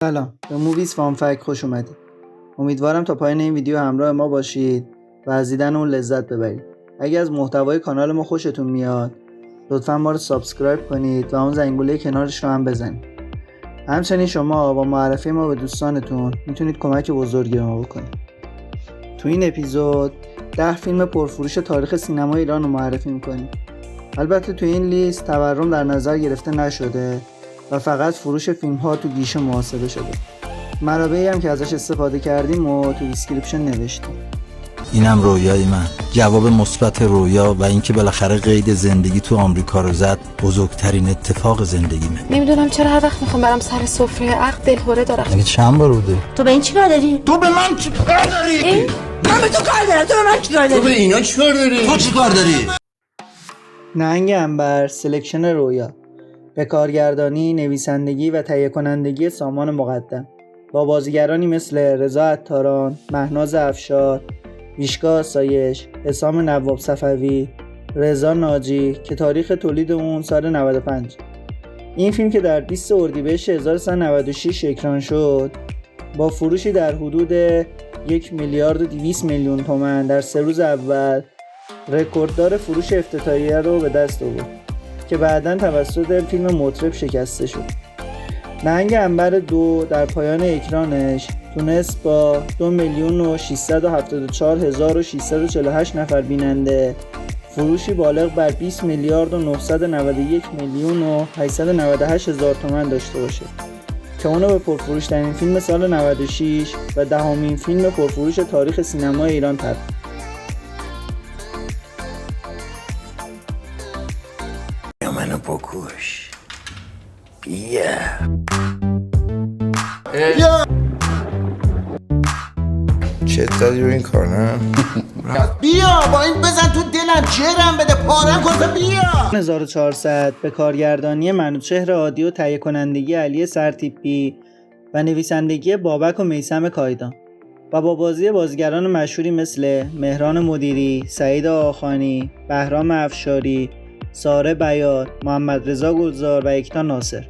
سلام، به موویز فان فکت خوش اومدید. امیدوارم تا پایان این ویدیو همراه ما باشید و از دیدن اون لذت ببرید. اگه از محتوای کانال ما خوشتون میاد لطفا ما رو سابسکرایب کنید و اون زنگوله کنارش رو هم بزنید. همچنین شما با معرفی ما به دوستانتون میتونید کمک بزرگی به ما بکنید. تو این اپیزود 10 فیلم پرفروش تاریخ سینما ایران رو معرفی میکنیم. البته تو این لیست تورم در نظر گرفته نشده و فقط فروش فیلم ها تو گیشه محاسبه شده. منابعی هم که ازش استفاده کردیم و تو دیسکریپشن نوشتیم. اینم رویای من، جواب مثبت رویا و اینکه بالاخره قید زندگی تو آمریکا رو زد بزرگترین اتفاق زندگیمه. نمیدونم چرا هر وقت میخوام برام سر سفره عقد دلهوره دارم. مگه چند بار بوده؟ تو به این چی کار داری؟ تو به من چی کار داری؟ من به تو کار دارم، تو به من چی کار داری؟ تو به اینا چی کار داری؟ تو چی کار داری؟ نهنگ عنبر، سلکشن رویا، به کارگردانی، نویسندگی و تهیه کنندگی سامان مقدم، با بازیگرانی مثل رضا عطاران، مهناز افشار، ویشکا آسایش، حسام نواب صفوی، رضا ناجی که تاریخ تولید اون سال 95. این فیلم که در 20 اردیبهشت 1396 اکران شد با فروشی در حدود 1,200,000,000 تومان در 3 روز اول رکورددار فروش افتتاحیه رو به دست آورد که بعداً توسط فیلم مطرب شکسته شد. نهنگ عنبر 2 در پایان اکرانش تونست با 2,674,648 نفر بیننده فروشی بالغ بر 20,991,898,000 تومان داشته باشه که اونو به پرفروش‌ترین فیلم سال 96 و 10مین فیلم پرفروش تاریخ سینما ایران تبدیل. منو بکش. بیا. چطوری رو این کار نه؟ بیا با این بزن تو دلم، جرم بده، پارم کن، بیا. 1400 به کارگردانی منوچهر عادی و تهیه کنندگی علی سرتیپی و نویسندگی بابک و میثم کایدان و با بازی بازیگران مشهوری مثل مهران مدیری، سعید آخانی، بهرام افشاری، ساره بیار، محمد رضا گلزار و یکتا ناصر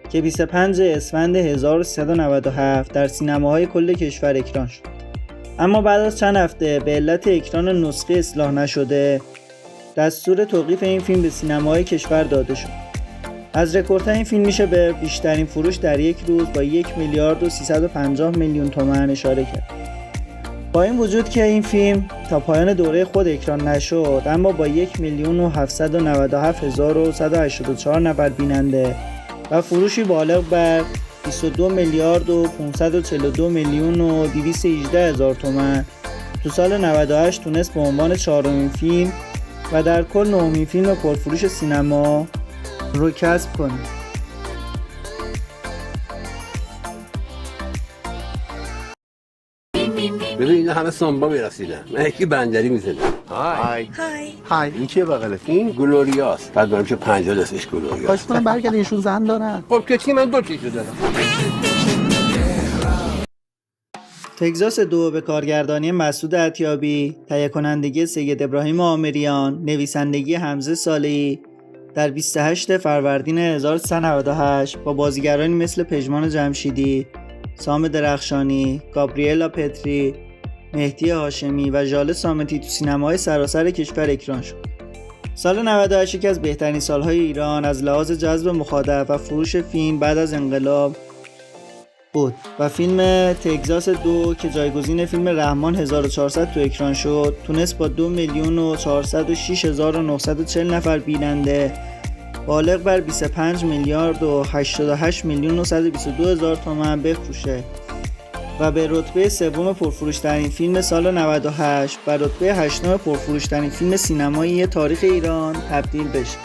که 25 اسفند 1397 در سینماهای کل کشور اکران شد. اما بعد از چند هفته به علت اکران نسخه اصلاح نشده دستور توقیف این فیلم به سینماهای کشور داده شد. از رکوردها این فیلم میشه به بیشترین فروش در یک روز با 1,350,000,000 تومان اشاره کرد. با این وجود که این فیلم تا پایان دوره خود اکران نشد اما با 1,797,184 نفر بیننده و فروشی بالغ بر 22,542,218,000 تومان تو سال 98 تونست به عنوان 4مین فیلم و در کل 9مین فیلم پرفروش سینما رو کسب کنه. ببین اینا همه سامبا میرسیدن. من یکی بندری میزنم. های این چیه بغلت؟ این گلوریاست. بعد برام که 50 دستش گلوریاست. کاش کنم برگرد ایشون زن دارن. خب که من 2 چیزو دارم. تگزاس 2 به کارگردانی مسعود عطیابی، تهیه کنندگی سید ابراهیم آمریان، نویسندگی حمزه صالحی در 28 فروردین 1398 با بازیگرانی مثل پژمان جمشیدی، سام درخشانی، گابریلا پتری، مهدی هاشمی و ژاله صامتی تو سینماهای سراسر کشور اکران شد. سال 98 یکی از بهترین سالهای ایران از لحاظ جذب مخاطب و فروش فیلم بعد از انقلاب بود و فیلم تگزاس 2 که جایگزین فیلم رحمان 1400 تو اکران شد تونست با 2,406,940 نفر بیننده بالغ بر 25,088,922,000 تومان بفروشه و به رتبه سوم پرفروش‌ترین فیلم سال 98 و رتبه 8م پرفروش‌ترین فیلم سینمایی تاریخ ایران تبدیل بشه.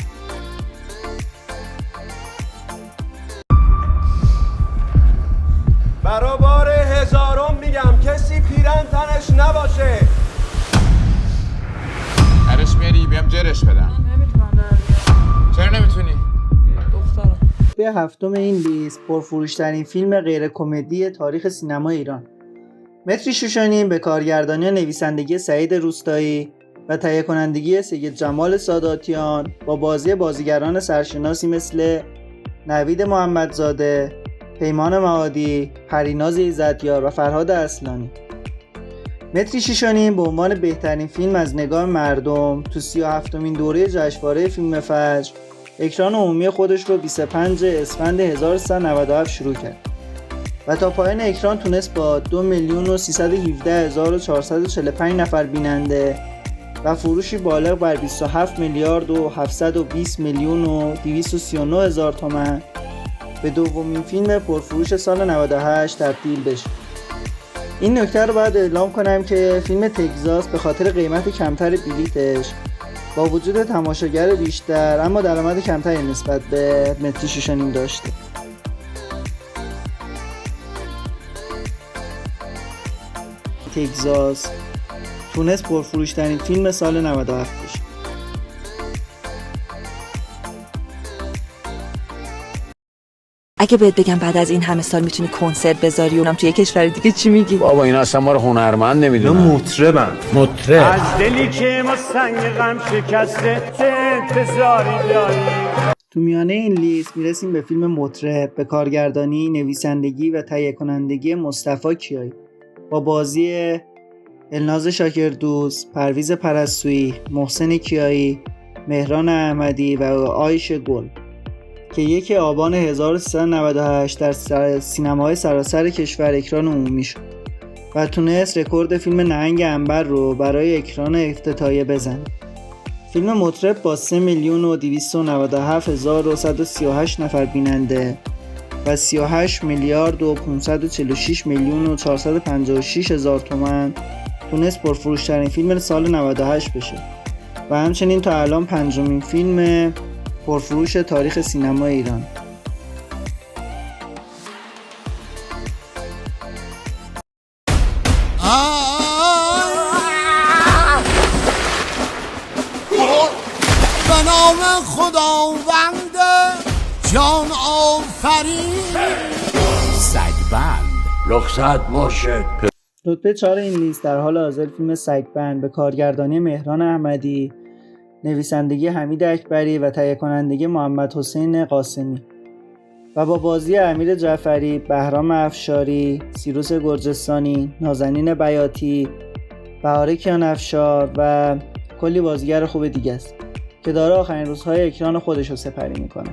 برا بار 1000م میگم کسی پیرن تنش نباشه. هرش میری بیم جرش بدم. چرا نمیتونی؟ به هفتم این لیست پرفروش‌ترین فیلم غیر کمدی تاریخ سینما ایران. متری شوشانی به کارگردانی نویسندگی سعید روستایی و تهیه کنندگی سید جمال ساداتیان با بازی بازیگران سرشناسی مثل نوید محمدزاده، پیمان معادی، پریناز ایزدیار و فرهاد اصلانی. متری 6.5 به عنوان بهترین فیلم از نگاه مردم تو 37مین دوره جشنواره فیلم فجر اکران عمومی خودش رو 25 اسفند 1397 شروع کرد و تا پایان اکران تونست با 2,317,445 نفر بیننده و فروشی بالغ بر 27,720,239,239 تومان به دومین فیلم پرفروش سال 98 تبدیل بشه. این نکته رو باید اعلام کنم که فیلم تگزاس به خاطر قیمت کمتر بلیتش با وجود تماشاگر بیشتر اما درآمد کمتری نسبت به متری 6.5 داشته. تگزاس تونست پرفروش‌ترین فیلم سال 97 بشه. اگه بهت بگم بعد از این همه سال میتونی کنسرت بذاری اونم توی کشور دیگه چی میگی؟ بابا اینا اصلا ما رو هنرمند نمیدونن. مطرب از دلی که ما سنگ غم شکسته چه انتظاری داری. تو میانه این لیست میرسیم به فیلم مطرب به کارگردانی، نویسندگی و تهیه کنندگی مصطفی کیایی با بازی الناز شاکردوست، پرویز پرستویی، محسن کیایی، مهران احمدی و عایش گل که 1 آبان 1398 در سینماهای سراسر کشور اکران عمومی شد و تونست رکورد فیلم نهنگ عنبر رو برای اکران افتتاحیه بزنه. فیلم مطرب با 3,297,138 نفر بیننده و 38,546,456,000 تومان تونست پرفروش‌ترین فیلم سال 98 بشه و همچنین تا الان 5مین فیلم پرفروش تاریخ سینما ایران. به نام خداوند جان آفرین. سگبند رخصت باشد. رتبه 4 این لیست در حال حاضر فیلم سگبند به کارگردانی مهران احمدی، نویسندگی حمید اکبری و تهیه کنندگی محمد حسین قاسمی و با بازی امیر جعفری، بهرام افشاری، سیروس گرجستانی، نازنین بیاتی، بهاره کیانفشار و کلی بازیگر خوب دیگه است که داره آخرین روزهای اکران خودش رو سپری میکنه.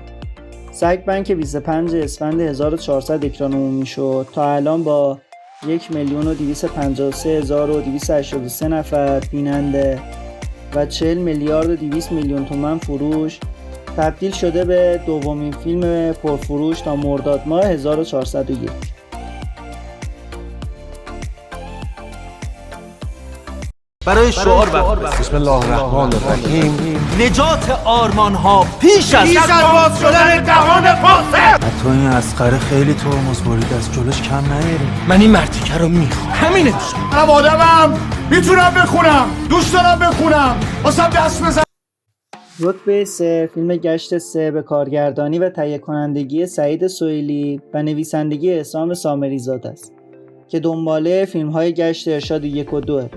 سگبند که 25 اسفند 1400 اکران عمومی شد تا الان با 1,253,283 نفر بیننده و 40,200,000,000 تومان فروش تبدیل شده به دومین فیلم پرفروش تا مرداد ماه 1401. برای شعار بسم الله الرحمن الرحیم. نجات آرمان ها پیش از باز شدن دهان فاسد. حتی این اسقره خیلی ترمز برید، از جلوش کم نیاریم. من این مرتیکه رو میخوام. همینه میشه. منم آدمم میتونم بخونم، دوست دارم بخونم، واسم دست بزن. رتبه 3 فیلم گشت 3 به کارگردانی و تهیه کنندگی سعید سهیلی و نویسندگی عصام سامریزاده است که دنباله فیلم‌های گشت ارشاد 1 و 2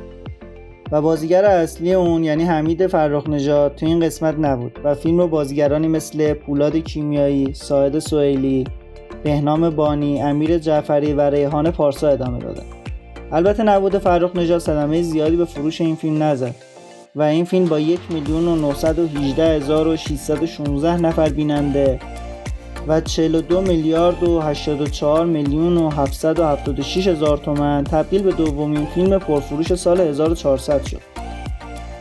و بازیگر اصلی اون یعنی حمید فرخ‌نژاد تو این قسمت نبود و فیلم رو بازیگرانی مثل پولاد کیمیایی، ساعد سهیلی، بهنام بانی، امیر جعفری و ریحان پارسا ادامه دادن. البته نبود فرخ‌نژاد صدمه زیادی به فروش این فیلم نزد و این فیلم با 1,918,616 نفر بیننده و 42,084,776,000 تومان تبدیل به دومین فیلم پرفروش سال 1400 شد.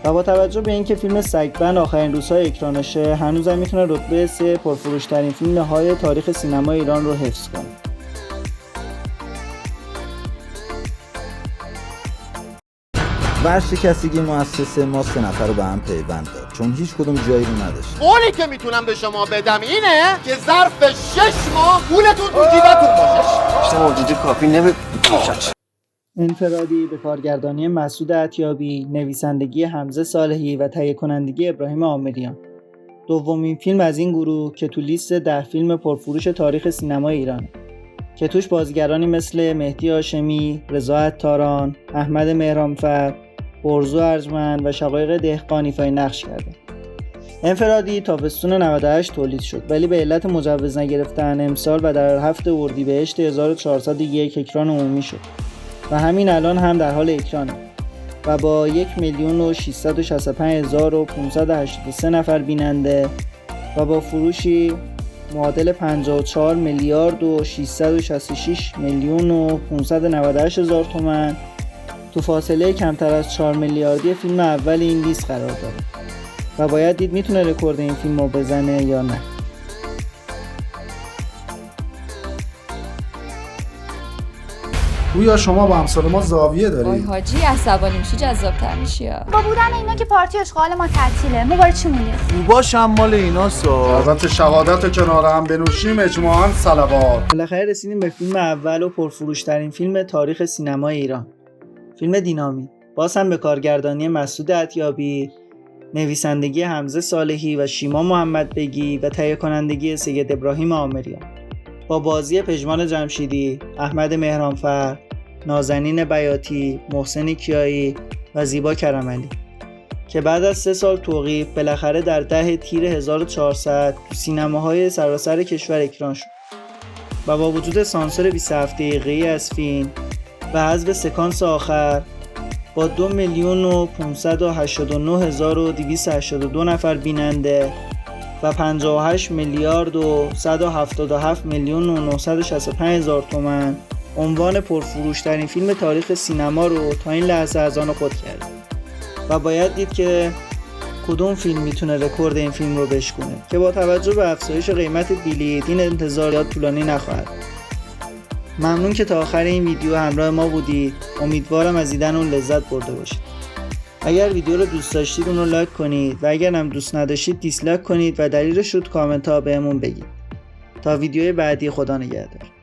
و با توجه به اینکه فیلم سگبند آخرین روزهای اکرانشه هنوزم میتونه رتبه 3 پرفروش‌ترین فیلم نهایی تاریخ سینما ایران رو حفظ کنه. ورشکستگی مؤسسه ما 3 نفر رو به هم پیوند داد چون هیچ کدوم جایی رو نداشت. قولی که میتونم به شما بدم اینه که ظرف 6 ماه پولتون تو جیبتون باشه. بیشتر موجودی کافی نمیشه. انفرادی به کارگردانی مسعود عطیابی، نویسندگی حمزه صالحی و تهیه کنندگی ابراهیم عامریان. دومین فیلم از این گروه که تو لیست 10 فیلم پرفروش تاریخ سینما ایرانه که توش بازیگرانی مثل مهدی هاشمی، رضا عطاران، احمد مهرانفر، برزو ارجمند و شقایق دهقانی ایفای نقش کرده. انفرادی تابستون 98 تولید شد ولی به علت مجوز نگرفتن امسال و در 7 اردیبهشت 1401 اکران عمومی شد و همین الان هم در حال اکرانه و با 1,665,583 نفر بیننده و با فروشی معادل 54 میلیارد و 666 میلیون و 598,000 تومان تو فاصله کمتر از 4 میلیاردی فیلم اول این لیست قرار داره و باید دید میتونه رکورد این فیلم رو بزنه یا نه. گویا شما با امثال ما زاویه داری. وای حاجی عصبانی میشی جذاب‌تر میشی. با بودن اینا که پارتی اشغال ما تعطیله. ما برای چی موندیم؟ خوباشم مال ایناسا. حضرت شهادت کنار هم بنوشیم اجماعاً صلوات. بالاخره رسیدیم به فیلم اول و پرفروش‌ترین فیلم تاریخ سینمای ایران. فیلم دینامیت. باز هم به کارگردانی مسعود عطیابی، نویسندگی حمزه صالحی و شیما محمد بگی و تهیه کنندگی سید ابراهیم عامریان. با بازی پژمان جمشیدی، احمد مهرانفر، نازنین بیاتی، محسن کیایی و زیبا کرملی که بعد از 3 سال توقیف بالاخره در 10 تیر 1400 تو سینماهای سراسر کشور اکران شد و با وجود سانسور 27 دقیقه‌ای از فیلم و حذف سکانس آخر با 2,589,282 نفر بیننده و 58 میلیارد و 177 میلیون و 965,000 تومان عنوان پرفروش‌ترین فیلم تاریخ سینما رو تا این لحظه از آن خود کرد و باید دید که کدوم فیلم میتونه رکورد این فیلم رو بشکنه که با توجه به افزایش قیمت بلیط این انتظارات طولانی نخواهد. ممنون که تا آخر این ویدیو همراه ما بودید. امیدوارم از دیدن اون لذت برده باشید. اگر ویدیو رو دوست داشتید اون رو لایک کنید و اگر هم دوست نداشتید دیسلایک کنید و دلیلش رو تو کامنت ها بهمون بگید. تا ویدیوی بعدی، خدا نگهدار.